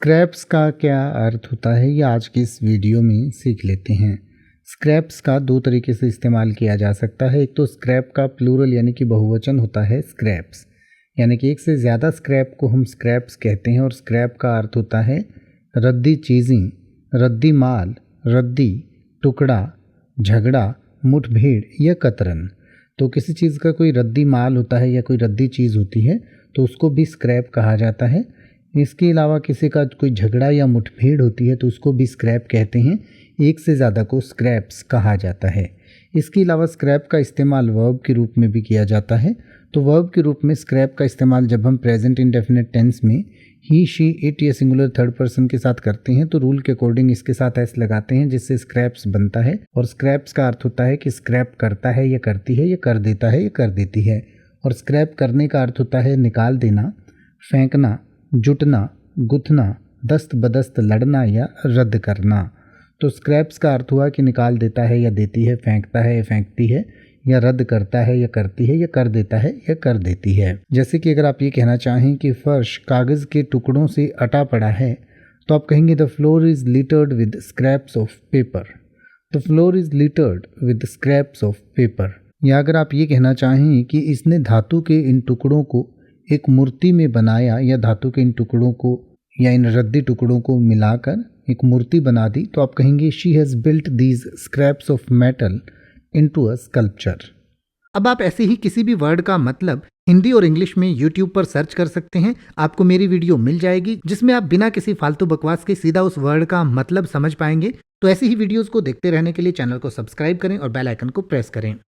Scraps का क्या अर्थ होता है ये आज की इस वीडियो में सीख लेते हैं। स्क्रैप्स का दो तरीके से इस्तेमाल किया जा सकता है। एक तो स्क्रैप का प्लूरल यानी कि बहुवचन होता है स्क्रैप्स, यानी कि एक से ज़्यादा स्क्रैप को हम स्क्रैप्स कहते हैं। और स्क्रैप का अर्थ होता है रद्दी चीज़ें, रद्दी माल, रद्दी, टुकड़ा, झगड़ा, मुठभेड़ या कतरन। तो किसी चीज़ का कोई रद्दी माल होता है या कोई रद्दी चीज़ होती है तो उसको भी स्क्रैप कहा जाता है। इसके अलावा किसी का कोई झगड़ा या मुठभेड़ होती है तो उसको भी स्क्रैप कहते हैं। एक से ज़्यादा को स्क्रैप्स कहा जाता है। इसके अलावा स्क्रैप का इस्तेमाल वर्ब के रूप में भी किया जाता है। तो वर्ब के रूप में स्क्रैप का इस्तेमाल जब हम प्रेजेंट इंडेफिनिट टेंस में ही, शी, इट या सिंगुलर थर्ड पर्सन के साथ करते हैं तो रूल के अकॉर्डिंग इसके साथ एस लगाते हैं जिससे स्क्रैप्स बनता है। और स्क्रैप्स का अर्थ होता है कि स्क्रैप करता है या करती है या कर देता है या कर देती है। और स्क्रैप करने का अर्थ होता है निकाल देना, फेंकना, जुटना, गुथना, दस्त बदस्त लड़ना या रद्द करना। तो स्क्रैप्स का अर्थ हुआ कि निकाल देता है या देती है, फेंकता है या फेंकती है, या रद्द करता है या करती है, या कर देता है या कर देती है। जैसे कि अगर आप ये कहना चाहें कि फर्श कागज़ के टुकड़ों से अटा पड़ा है तो आप कहेंगे the floor is littered with scraps of paper. The floor is littered with scraps of paper. या अगर आप ये कहना चाहें कि इसने धातु के इन टुकड़ों को एक मूर्ति में बनाया या धातु के इन टुकड़ों को या इन रद्दी टुकड़ों को मिलाकर एक मूर्ति बना दी तो आप कहेंगे she has built these scraps of metal into a sculpture. अब आप ऐसे ही किसी भी वर्ड का मतलब हिंदी और इंग्लिश में YouTube पर सर्च कर सकते हैं। आपको मेरी वीडियो मिल जाएगी जिसमें आप बिना किसी फालतू बकवास के सीधा उस वर्ड का मतलब समझ पाएंगे। तो ऐसी ही वीडियोस को देखते रहने के लिए चैनल को सब्सक्राइब करें और बेल आइकन को प्रेस करें।